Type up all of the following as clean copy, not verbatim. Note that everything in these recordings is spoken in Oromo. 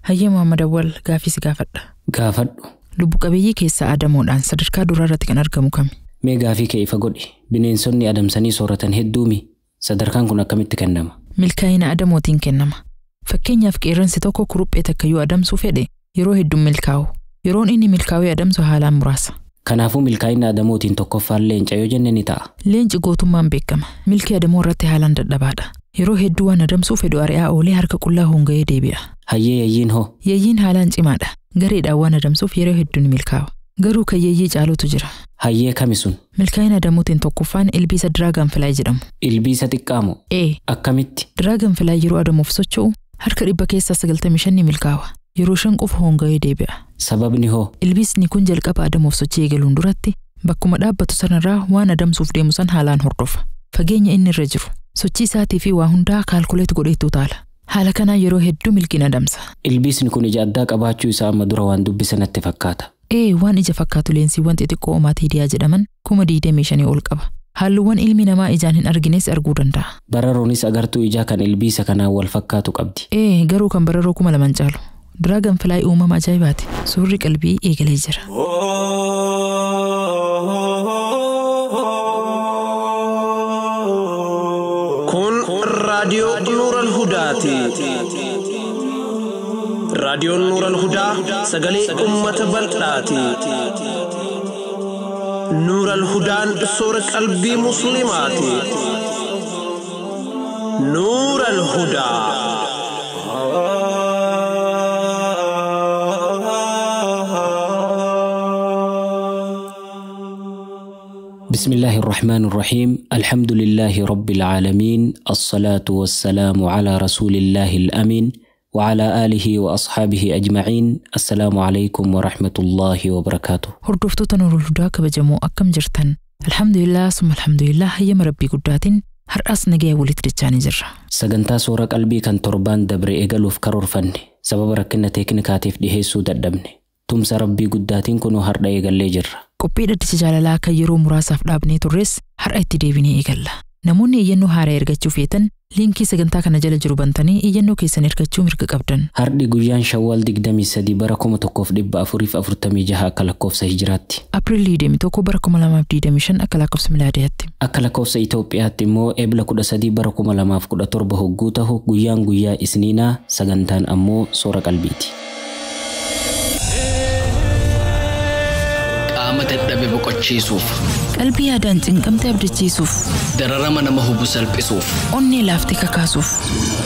Hayyee Muhammad Awwal gaafii si gaafadha. Gaafadhu. Lubbu qabeeyyii keessa aadamuudhaan sadarkaa duraarratti kan argamu kami? Mee gaafii kee ifa godhi. Bineensonni adamsanii sooratan hedduumi. Sadarkaan kun akkamitti kennama? Milkaa'ina adamootiin kennama. Fakkeenyaaf qeerransi tokko kuruphee takka yoo adamsuu fedhe yeroo hedduun milkaa'u. Yeroon inni milkaa'ee adamsu haalaan muraasa. Kanaafuu milkaa'ina adamootiin tokkoffaan leenca yoo jenne ni ta'a. Leenci gootummaan beekama. Milkii adamoo irratti haalaan dadhabaadha. Yeroo hedduu waan adamsuu fedhu ari'aa oolee harka qullaa honga'ee deebi'a. Hayyee yayyiin hoo? Yayyiin haalaan cimaadha. Gareedhaan waan adamsuuf yeroo hedduu ni milkaa'a. Garuu kan yayyii caalutu jira. Hayyee kami sun? Milkaa'ina adamootiin tokkoffaan ilbiisa Dragonfly jedhamu. Ilbiisa xiqqaamoo? Akkamitti? Dragonfly yeroo adamuuf socho'u harka 95 ni milkaa'a. Yeroo 5 qofa honga'ee deebi'a. Sababni hoo? Ilbiisni kun jalqaba adamuuf sochii eegaluun duratti bakkuma dhaabbatu sanarraa waan adamsuuf deemu san haalaan hordofa. Fageenya inni irra jiru, sochii isaatii fi waa hundaa kaalkuleet godheetu taala. Haala kanaan yeroo hedduu milkiin adamsa. Ilbiisni kun ija addaa qabaachuu isaa amma dura waan dubbisanatti fakkaata. Waan ija fakkaatu leensiiwwan xixiqqoo Omaatiidiyaa jedhaman 25,000 ol qaba. Halluuwwan ilmi namaa ijaan hin argines arguu danda'a. Bararoonis agartuu ijaa kan ilbiisa kanaan wal fakkaatu qabdi. Garuu kan bararoo 2,000 caalu. Dragonfly uumama ajaa'ibaati. Suurri qalbii eegalee jira. Kun raadiyoo Nuural Hudaati. Raadiyoon Nuural Hudaa sagalee uummata bal'aati. Nuural Hudaan suura qalbii musliimaati. Nuural Hudaa. بسم الله الرحمن الرحيم الحمد لله رب العالمين الصلاة والسلام على رسول الله الأمين وعلى آله وأصحابه أجمعين السلام عليكم ورحمة الله وبركاته. هردفتو نور الهدى كبجمو أكم جرتن الحمد لله ثم الحمد لله هي مربي قداتين هر أسنجي ولد رجاني جرة. سجنتا سورة قلبي كان تربان دبر إيجالو في كرور فني سبب ركنا تكنيكاتيف دي سود الدبني تمس ربي قداتين كنو هر إيجال لجرة. Qophii dhaddacha jaalalaa kan yeroo muraasaaf dhaabnee turres har'a itti deebinee eegalla. Namoonni iyyannoo haaraa ergachuu feetan liinkii sagantaa kana jala jiru bantanii iyyannoo keessan ergachuu mirga qabdan. Har'i guyyaan Shawwal 23 bara 1446 akka lakkoofsa Hijiraatti. Apriilii 21 bara 2025 akka lakkoofsa Milaadiyaatti. Akka lakkoofsa Itoophiyaatti immoo Eebila 13 bara 2017 hogguu ta'u guyyaan guyyaa Isniinaa sagantaan ammoo soora qalbiiti. Dadhabe boqochiisuuf qalbii yaadaan cinqamtee abdachiisuuf dararama nama hubu salphisuuf onnee laaftee kakaasuuf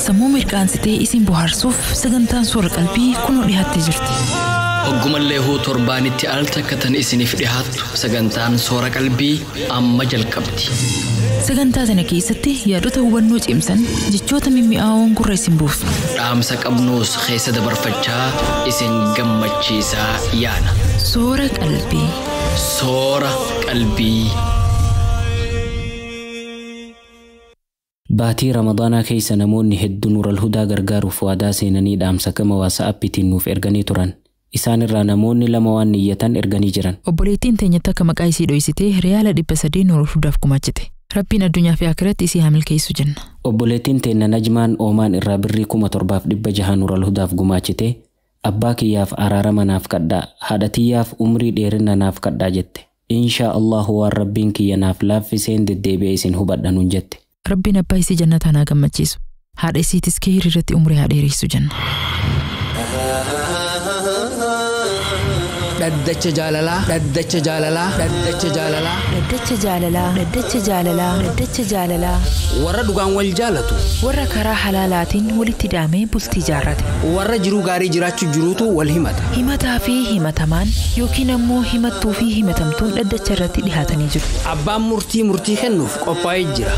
sammuu mirqaansitee isin bohaarsuuf sagantaan soora qalbii kunoo dhiyaattee jirti. Hoggumallee huu torbaanitti al takkatan isiniif dhihaattu sagantaan soora qalbii amma jalqabdi. Sagantaa sana keessatti yaadota hubannoo cimsan jechoota mimmi'aawoon gurra isin buufna. Dhaamsa qabnuus keessa dabarfachaa isin gammachiisaa yaana. Soora qalbii. Soora qalbii. Baatii Ramadaanaa keessa namoonni hedduun Nuural Hudaa gargaaruuf waadaa seenanii dhaamsa gama WhatsAppiitiin nuuf erganii turan. Isaan irraa namoonni lama waan niyyatan erganii jiran. Obboleettiin teenyatti akka maqaa isii dho'isitee riyaala 300 Nuural Hudaaf gumaachite. Rabbiin addunyaa fi akhiratti isii haa milkeessu jenna. Obboleettiin teenya Najmaan Oomaan irraa birrii 7,600 Nuural Hudaaf gumaachite. Abbaa kiyyaaf araarama naaf kadhaa, haadha tiyyaaf umrii dheerina naaf kadhaa jette. Inshaa Allahu waan Rabbiin kiyya naaf laaffiseen deddeebi'ee isin hubadha nuun jette. Rabbiin abbaa isii jannataan haa gammachiisu. Haadha isiitis keerii irratti umrii haa dheeressu jenna. Dhaddacha jaalalaa. Dhaddacha jaalalaa. Dhaddacha jaalalaa. Dhaddacha jaalalaa. Dhaddacha jaalalaa. Dhaddacha jaalalaa. Warra dhugaan wal jaalatu. Warra karaa halaalaatiin walitti daamee bultii jaarrate. Warra jiruu gaarii jiraachuu jiruutu wal himata. Himataa fi himatamaan yookiin ammoo himattuu fi himatamtuun dhaddacha irratti dhihaatanii jiru. Abbaan murtii kennuuf qophaa'ee jira.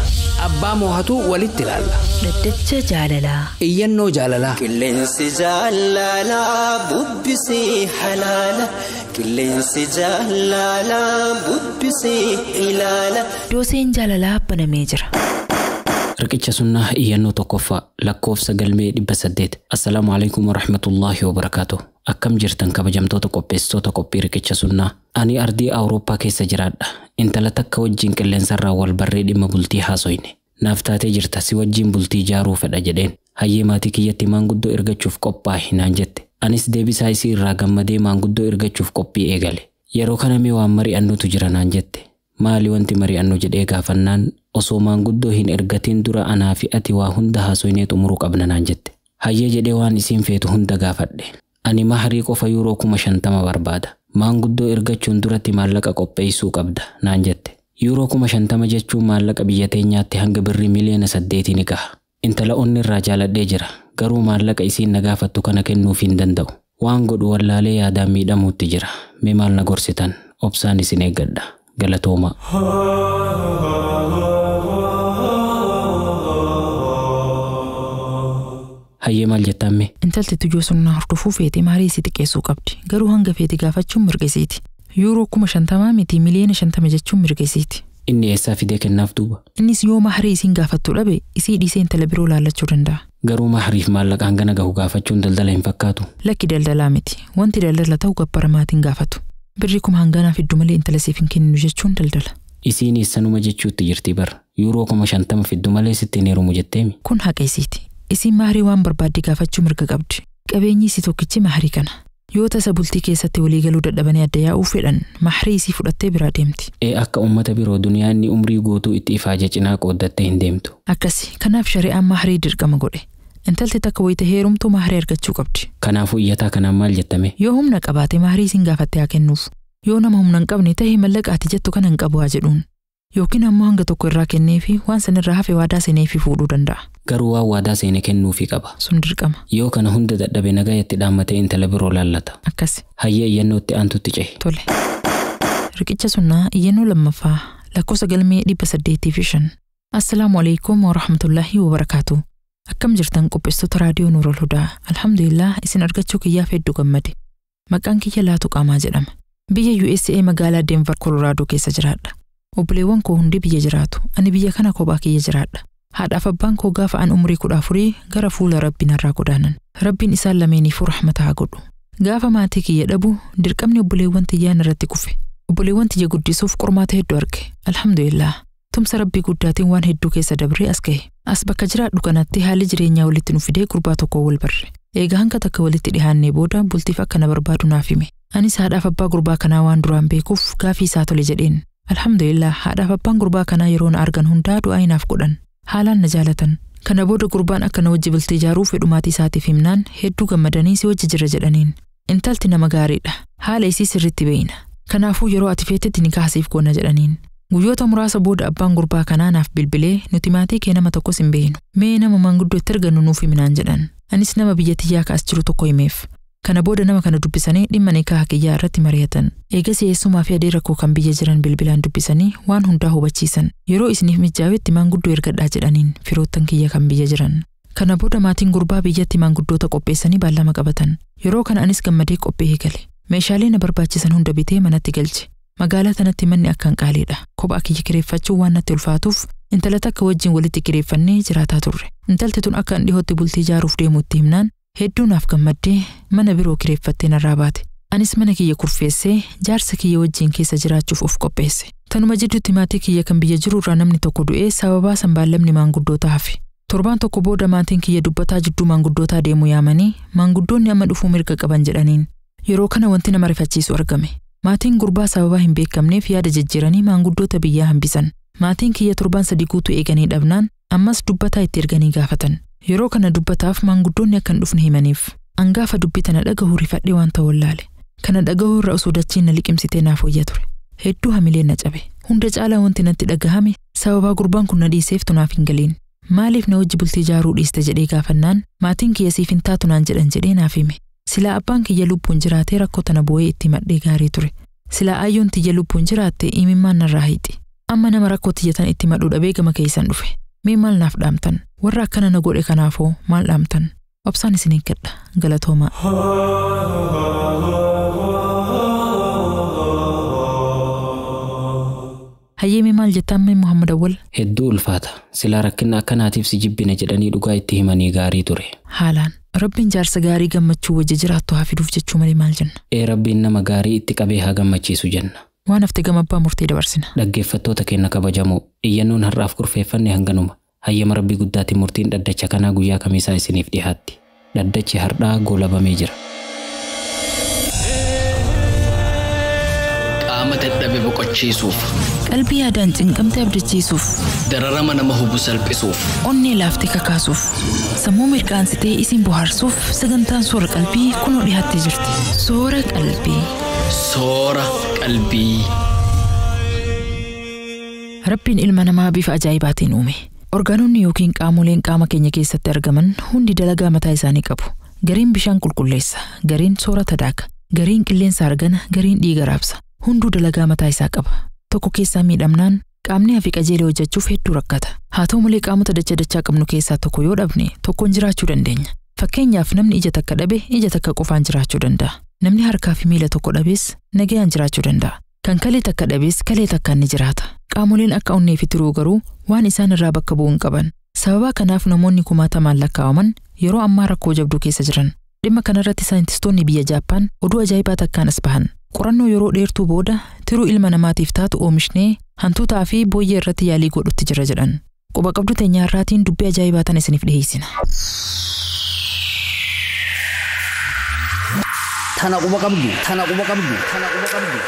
Abbaa moohatu walitti ilaalla. Dhaddacha jaalalaa. Iyyannoo jaalalaa. Qilleensi jaalalaa bubbisii halaala. Qilleensi jaalalaa bubbisii ilaala. Dooseen jaalalaa banamee jira. Riqicha sunnaa iyyannoo tokkoffaa lakkoofsa galmee 800. Assalaamu alaykum wa rahmatullaahi wa barakaatuh. Akkam jirtan kabajamtoota qopheessitoota qophii riqicha sunnaa. Ani ardii Awurooppaa keessa jiraadha. Intala takka wajjin qilleensarraa wal barree dhimma bultii haasoyne. Naaf taatee jirta si wajjin bultii ijaaruu fedha jedheen. Hayyee maatii kiyyatti maanguddoo ergachuuf qophaa'i naan jette. Anis deebisaa isii irraa gammadee maanguddoo ergachuuf qophii eegale. Yeroo kana mee waan mari'annutu jira naan jette. Maali wanti mari'annu jedhee gaafannaan osoo maanguddoo hin ergatiin dura anaa fi ati waa hunda haasoynee xumuruu qabna naan jette. Hayyee jedhee waan isiin feetu hunda gaafadhe. Ani mahrii qofa yuuroo 50,000 barbaada. Maanguddoo ergachuun duratti maallaqa qopheessuu qabda naan jette. Yuuroo 50,000 jechuun maallaqa biyya teenyaatti hanga birrii miliyoona 8 ni gaha. Intala onni irraa jaaladhee jira. Garuu maallaqa isiin na gaafattu kana kennuuf hin danda'u. Waan godhu wallaalee yaadaan miidhamuutti jira. Mee maal na gorsitan? Obsaan isin eeggadha. Galatooma. Hayyee maal jettamme? Intalti tuyyoo sunnaa hordofuu feete maarii isii xiqqeessuu qabdi. Garuu hanga feete gaafachuun mirga isiiti. Yuuroo 50,000 miti miliyoona 50 jechuun mirga isiiti. Inni eessaa fidee kennaaf duuba? Innis yoo mahrii isiin gaafattu dhabe isii dhiisee intala biroo laallachuu danda'a. Garuu mahriif maallaqa hangana gahu gaafachuun daldala hin fakkaatu. Lakki daldalaa miti. Wanti daldala ta'u gabbara maatiin gaafatu. Birri kuma hanganaa fiddu malee intala siif hin kennu jechuun daldala. Isiin sanuma jechuutti jirti bara. Yuuroo 50,000 fiddu malee sitti hin heerumu jetteemi. Kun haqa isiiti. Isiin mahrii waan barbaadde gaafachuu mirga qabdi. Qabeenyi isii tokkichi mahrii kana. Yoo tasa bultii keessatti walii galuu dadhabanii adda yaa'uu fedhan mahrii isii fudhattee biraa deemti. Akka uummata biroo duniyaa inni umrii guutuu itti ifaaje cinaa qooddattee hin deemtu. Akkasi. Kanaaf shari'aan mahrii dirqama godhe. Intalti takka wayita heerumtu mahrii argachuu qabdi. Kanaafuu iyyataa kanaan maal jettame? Yoo humna qabaate mahrii isiin gaafattee haa kennuuf. Yoo nama humna hin qabne ta'e mallaqaati jettu kana hin qabu haa jedhuun. Yookiin ammoo hanga tokko irraa kenneefi waan sanirraa hafe waadaa seeneefi fuudhuu danda'a. Garuu waan waadaa seene kennuufi qaba. Sun dirqama. Yoo kana hunda dadhabe nagayatti dhaammatee intala biroo laallata. Akkasi. Hayyee iyyannootti aantutti cehe. Tole. Riqicha sunnaa iyyannoo lammaffaa lakkoofsa galmee 805. Assalaamu alaikum wa rahmatullahi wa barakaatu. Akkam jirtan qopheessitoota raadiyoo Nuurul Hudaa. Alhamdulillah isin argachuu kiyyaaf hedduu gammade. Maqaan kiyya Laatu Qaamaa jedhama. Biyya USA magaalaa Denver Colorado keessa jiraadha. Obboleewwan koo hundi biyya jiraatu. Ani biyya kana kophaa kiyya jiraadha. Haadhaaf abbaan koo gaafa an umrii 14 gara fuula Rabbiin irraa godaanan. Rabbiin isaan lameeniif rahmata haa godhu. Gaafa maatii kiyya dhabu dirqamni obboleewwan tiyyaan irratti kufe. Obboleewwan tiyya guddisuuf qormaata hedduu arge. Alhamdulillah. Tumsa Rabbii guddaatiin waan hedduu keessa dabree as gahe. As bakka jiraadhu kanatti haalli jireenyaa walitti nu fidee gurbaa tokko wal barre. Eegaa hanga takka walitti dhihaannee booda bultiif akka na barbaadu naaf hime. Anis haadhaaf abbaa gurbaa kanaa waan duraan beekuuf gaafii isaa tole jedheen. Alhamdulillah haadhaaf abbaan gurbaa kanaa yeroo na argan hundaa du'aa inaaf godhan. Haalaan na jaalatan. Kana booda gurbaan akka na wajji bultii ijaaruu fedhu maatii isaatiif himnaan hedduu gammadanii si wajji jira jedhaniin. Intalti nama gaariidha. Haala isii sirriitti beeyna. Kanaafuu yeroo ati feetetti nikaasiif goona jedhaniin. Guyyoota muraasa booda abbaan gurbaa kanaa naaf bilbilee nuti maatii kee nama tokkos hin beeynu. Mee nama manguddoo itti argannu nuuf himnaan jedhan. Anis nama biyya tiyyaa kaas jiru tokko himeef. Kana booda nama kana dubbisanii dhimma nikaa kiyyaa irratti mari'atan. Eegas eessumaa fi adeera koo kan biyya jiran bilbilaan dubbisanii waan hundaa hubachiisan. Yeroo isiniif mijjaawetti manguddoo ergadhaa jedhaniin firoottan kiyya kan biyya jiran. Kana booda maatiin gurbaa biyyatti manguddoota qopheessanii baallama qabatan. Yeroo kana anis gammadee qophii eegale. Meeshaalee na barbaachisan hunda bitee manatti galche. Magaalaa tanatti manni akkaan qaaliidha. Kophaa kiyya kireeffachuu waan natti ulfaatuuf intala takka wajjin walitti kireeffannee jiraataa turre. Intalti tun akka dhihootti bultii ijaaruuf deemuutti himnaan hedduu naaf gammaddee mana biroo kireeffattee narraa baate. Anis mana kiyya kurfeessee jaarsa kiyya wajjin keessa jiraachuuf of qopheesse. Tanuma jidduutti maatii kiyya kan biyya jiru irraa namni tokko du'ee sababaa san baallamni maanguddootaa hafe. Torbaan tokko booda maatiin kiyya dubbataa jidduu maanguddootaa deemuu yaamanii maanguddoonni amma dhufuu mirga qaban jedhaniin. Yeroo kana wanti nama rifachiisu argame. Maatiin gurbaa sababaa hin beekamneef yaada jijjiiranii maanguddoota biyyaa hambisan. Maatiin kiyya torbaan 3 guutuu eeganii dhabnaan ammas dubbataa itti erganii gaafatan. Yeroo kana dubbataaf maanguddoonni akka hin dhufne himaniif. Angaafa dubbii tana dhagahuu rifadhee waan ta'u wallaale. Kana dhagahuu irra osoo dachiin na liqimsitee naaf wayya ture. Hedduu hamileen na cabe. Hunda caalaa wanti natti dhagahame sababaa gurbaan kun na dhiiseef tunaaf hin galiin. Maaliif na wajji bultii ijaaruu dhiiste jedhee gaafannaan maatiin kiyya siif hin taatu naan jedhan jedhee naaf hime. Silaa abbaan kiyya lubbuun jiraatee rakkoo tana bu'ee itti madhee gaarii ture. Silaa ayyoon tiyya lubbuun jiraatte imimmaan narraa hiixi. Amma nama rakkoo tiyya tan itti madhuu dhabee gama keessan dhufe. Mee maal naaf dhaamtan? Warra akkana na godhe kanaafoo maal dhaamtan? Obsaan isin eeggadha. Galatoomaa. Hayyee maal jettaan mee Muhammad Awwal? Hedduu ulfaata. Silaa rakkina akkanaatiif si jibbina jedhanii dhugaa itti himanii gaarii ture. Haalaan. Rabbiin jaarsa gaarii gammachuu wajji jiraattu haa fiduuf jechuu malee maal jenna? Rabbiin nama gaarii itti qabee haa gammachiisu jenna. Waan hafte gama abbaa murtee dabarsina. Dhaggeeffattoota keenya kabajamoo iyyannoon har'aaf kurfeeffanne hanganuma. Hayyama Rabbii guddaatiin murtiin dhaddacha kanaa guyyaa kamiisaa isiniif dhiyaatti. Dhaddachi har'aa goolabamee jira. qaama dadhabe boqochiisuuf, qalbii yaadaan cinqamtee abdachiisuuf, dararama nama hubu salphisuuf, onnee laaftee kakaasuuf, sammuu mirkaansitee isin bohaarsuuf sagantaan soora qalbii kunoo dhiyaattee jirti. Soora qalbii. soora qalbii. Rabbiin ilma namaa bifa ajaa'ibaatiin uume. Orgaanonni yookiin qaamoleen qaama keenya keessatti argaman hundi dalagaa mataa isaanii qabu. Gariin bishaan qulqulleessa, gariin soorata daaka, gariin qilleensa argana, gariin dhiiga raabsa. Hunduu dalagaa mataa isaa qaba. Tokko keessaa miidhamnaan qaamni hafi qajeelee hojjechuuf hedduu rakkata. Haa ta'u malee qaamota dachaa qabnu keessaa tokko yoo dhabne tokkoon jiraachuu dandeenya. Fakkeenyaaf namni ija takka dhabe ija takka qofaan jiraachuu danda'a. Namni harkaa fi miila tokko dhabees nagayaan jiraachuu danda'a. Kan kalee takka dhabees kalee takkaan ni jiraata. Qaamoleen akka onnee fi tiruu garuu waan isaan irraa bakka bu'uu hin qaban. Sababa kanaaf namoonni kumaatamaan lakkaa'aman yeroo ammaa rakkoo jabduu keessa jiran. Dhimma kanarratti saayintistoonni biyya Jaappaan oduu ajaa'ibaa takkaan as bahan. Qorannoo yeroo dheertuu booda tiruu ilma namaatiif taatu oomishnee hantuutaa fi booyyee irratti yaalii godhutti jira jedhan. Quba qabdu teenyaarraatiin dubbii ajaa'ibaa tan isiniif dhiheessina. Tana quba qabdu, tana quba qabdu, tana quba qabdu.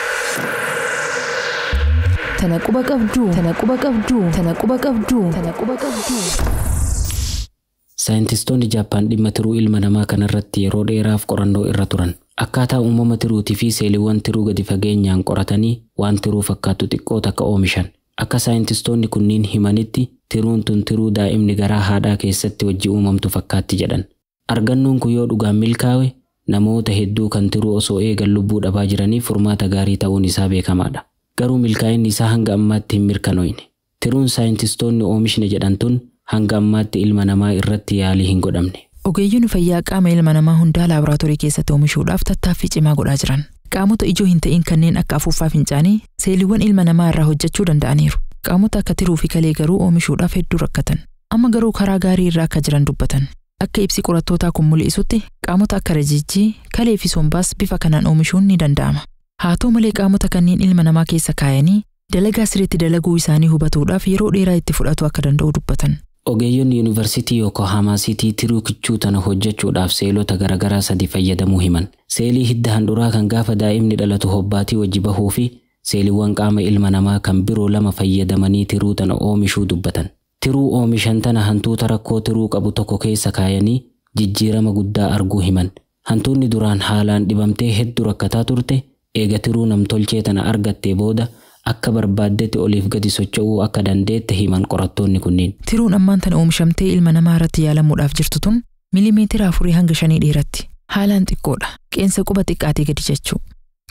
Tana quba qabdu, tana quba qabdu, tana quba qabdu, tana quba qabdu. Saayintistoonni Jaappaan dhimma tiruu ilma namaa kanarratti yeroo dheeraaf qorannoo irra turan. Akkaataa uumama tiruutii fi seeliiwwan tiruu gadi fageenyaan qoratanii waan tiruu fakkaatu xiqqoo takka oomishan. Akka saayintistoonni kunniin himanitti tiruun tun tiruu daa'imni garaa haadhaa keessatti wajji uumamtu fakkaatti jedhan. Argannoon kun yoo dhugaan milkaa'e namoota hedduu kan tiruu osoo eegan lubbuu dhabaa jiraniif furmaata gaarii ta'uun isaa beekamaadha. Garuu milkaa'inni isaa hanga ammaatti hin mirkanoofne. Tiruun saayintistoonni oomishne jedhan tun hanga ammaatti ilma namaa irratti yaalii hin godhamne. Ogeeyyiin fayyaa qaama ilma namaa hundaa laaboraatoorii keessatti oomishuudhaaf tattaaffii cimaa godhaa jiran. Qaamota ijoo hin ta'in kanneen akka afuuffaa fincaanii seeliiwwan ilma namaa irraa hojjechuu danda'aniiru. Qaamota akka tiruu fi kalee garuu oomishuudhaaf hedduu rakkatan. Amma garuu karaa gaarii irraa akka jiran dubbatan. Akka ibsi qorattootaa kun mul'isutti qaamota akka rajijjii, kalee fi sombaas bifa kanaan oomishuun ni danda'ama. Haa ta'u malee qaamota kanneen ilma namaa keessa kaayanii dalagaa sirriitti dalaguu isaanii hubatuudhaaf yeroo dheeraa itti fudhatu akka danda'u dubbatan. Ogeeyyoonni Yuunivarsiitii Yokohaamaa Siitii tiruu kichuu tana hojjechuudhaaf seelota garaagaraa sadi fayyadamuu himan. Seelii hidda handhuraa kan gaafa daa'imni dhalatu hobbaatii wajji bahuu fi seeliiwwan qaama ilma namaa kan biroo lama fayyadamanii tiruu tana oomishuu dubbatan. Tiruu oomishan tana hantuuta rakkoo tiruu qabu tokko keessa kaayanii jijjiirama guddaa arguu himan. Hantuunni duraan haalaan dhibamtee hedduu rakkataa turte eega tiruu namtolchee tana argattee booda akka barbaaddetti oliif gadi socho'uu akka dandeette himan qorattoonni kunniin. Tiruun ammaan tana oomishamtee ilma namaa irratti yaalamuudhaaf jirtu tun milimeetira 4 hanga 5 dheeratti. Haalaan xiqqoodha. Qeensa quba xiqqaatii gadi jechuu.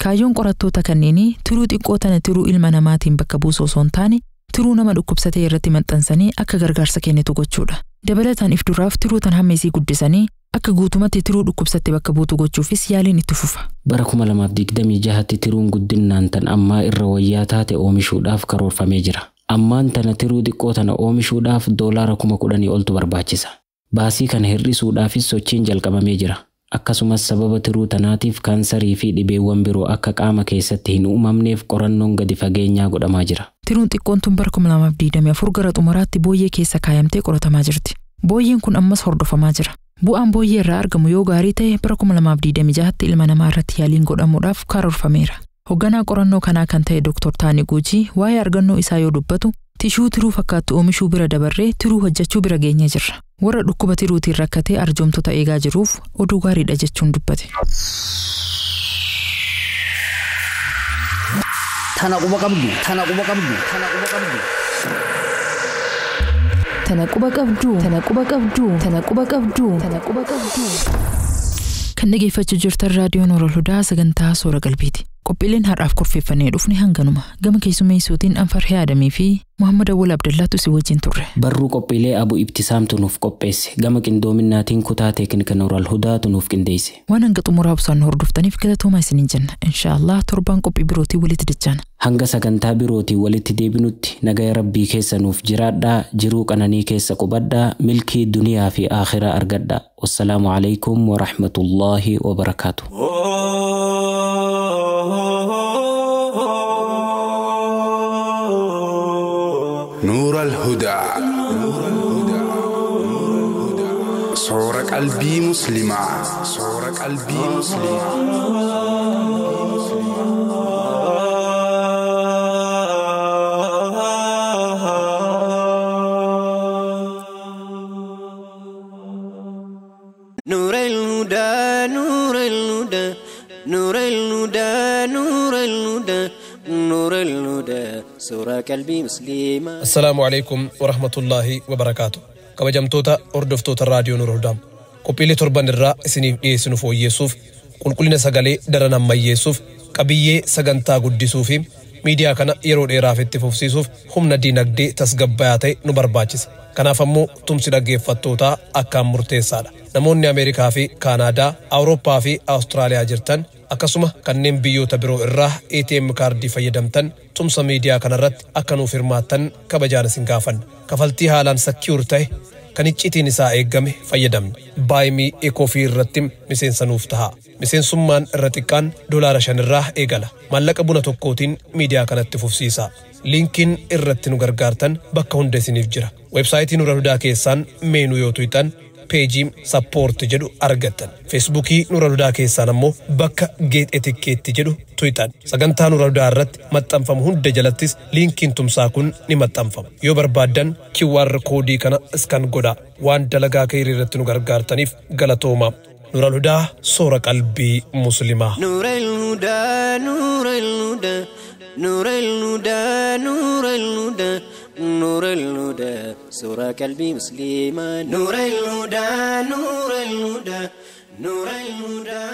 Kaayyoon qorattoota kanneenii tiruu xiqqoo tana tiruu ilma namaatiin bakka buusuu osoo hin taane tiruu nama dhukkubsatee irratti maxxansanii akka gargaarsa kennitu gochuudha. Dabalataan if duraaf tiruu tan hamma isii guddisanii akka guutumatti tiruu dhukkubsatte bakka buutu gochuufis yaaliin itti fufa. Bara 2026tti tiruun guddinaan tan ammaa irra wayyaa taate oomishuudhaaf karoorfamee jira. Ammaan tana tiruu xiqqoo tana oomishuudhaaf $10,000 oltu barbaachisa. Baasii kana hir'isuudhaafis sochiin jalqabamee jira. Akkasumas sababa tiruu tanaatiif kaansarii fi dhibeewwan biroo akka qaama keessatti hin uumamneef qorannoon gadi fageenyaa godhamaa jira. Tiruun xiqqoon tun bara 2024 gara xumuraatti booyyee keessa kaayamtee qoratamaa jirti. Booyyeen kun ammas hordofamaa jira. Bu'aan booyyee irraa argamu yoo gaarii ta'e bara 2026tti ilma namaa irratti yaaliin godhamuudhaaf karoorfameera. Hoogganaa qorannoo kanaa kan ta'e Dr. Taani Guujii waa'ee argannoo isaa yoo dubbatu tishuu tiruu fakkaattu oomishuu bira dabarree tiruu hojjechuu bira geenyee jirra. Warra dhukkuba tiruutiin rakkatee arjoomtota eegaa jiruuf oduu gaariidha jechuun dubbate. Tana quba qabdu, tana quba qabdu, tana quba qabdu. Tana quba qabdu, tana quba qabdu, tana quba qabdu, tana quba qabdu. Kan dhaggeeffachaa jirtan raadiyoo Noorol Hudaa sagantaa soora qalbiiti. Qophiileen har'aaf kurfeeffannee dhufne hanganuma. Gama keessummeessuutiin Anfarhee Adamii fi Muhammad Awwal Abdallaatu si wajjin turre. Barruu qophiilee Abu Ibtisaamtu nuuf qopheesse. Gama qindoominaatiin kutaa teeknika Noorol Hudaatu nuuf qindeesse. Waan hanga xumuraa obsaan hordoftaniif galatoomaa isiniin jenna. Inshaallah torbaan qophii birootii walitti dachaana. Hanga sagantaa birootii walitti deebinutti nagaya Rabbii keessa nuuf jiraadhaa, jiruu qananii keessa qubadhaa, milkii duniyaa fi aakhiraa argadhaa. Wassalaamu alaykum wa rahmatullaahi wa barakaatuh. نور الهدى صورة قلبي مسلمة صورة قلبي مسلمة نور الهدى نور الهدى نور الهدى نور الهدى سورة قلبي مسلمة. السلام عليكم ورحمة الله وبركاته. كبجمتوتا أردفتوتا راديو نور الهدى قبيلة تربان الرا سنيف يسنفو يسوف قلنا سغالي درنا ما يسوف قبية سغنتا قدسوفي ميديا كان يرو ديراف اتفوفسيسوف هم ندينك تسغباياتي نبرباچس كنافمو تمسيدا گيفتوتا اكام مرتيسادا نموني امريكا في كندا اوروبا في استراليا جرتن akkasuma kanneen biyyoota biroo irraa ATM kaardii fayyadamtan tumsa miidiyaa kanarratti akka nu firmaattan kabajaan isin gaafanna. Kafaltii haalaan secure ta'e kan icciitiin isaa eegame fayyadamna. Baay'ee Ecofi irratti miseensanuuf ta'a. Miseensummaan irra xiqqaan $5 irraa eegala. Maallaqa buna tokkootiin miidiyaa kanatti fufsiisa. Linkiin irratti nu gargaartan bakka hunda isiniif jira. Websaayitii Nura Hudaa keessaan meenuu yoo tuytan peejii support jedhu argattan. Facebookii Nura Hudaa keessaan ammoo bakka get etiquette jedhu tuytan. Sagantaa Nura Hudaa irratti maxxanfamu hunda jalattis linkiin tumsaa kun ni maxxanfama. Yoo barbaadan QR koodii kana iskan godhaa. Waan dalagaa keenyaa irratti nu gargaartaniif galatooma. Nura Hudaa soora qalbii muslimaa. Nura Hudaa Nura Hudaa Nura Hudaa Nura Hudaa نور الهدى سورة قلبي مسلمة. نور الهدى نور الهدى نور الهدى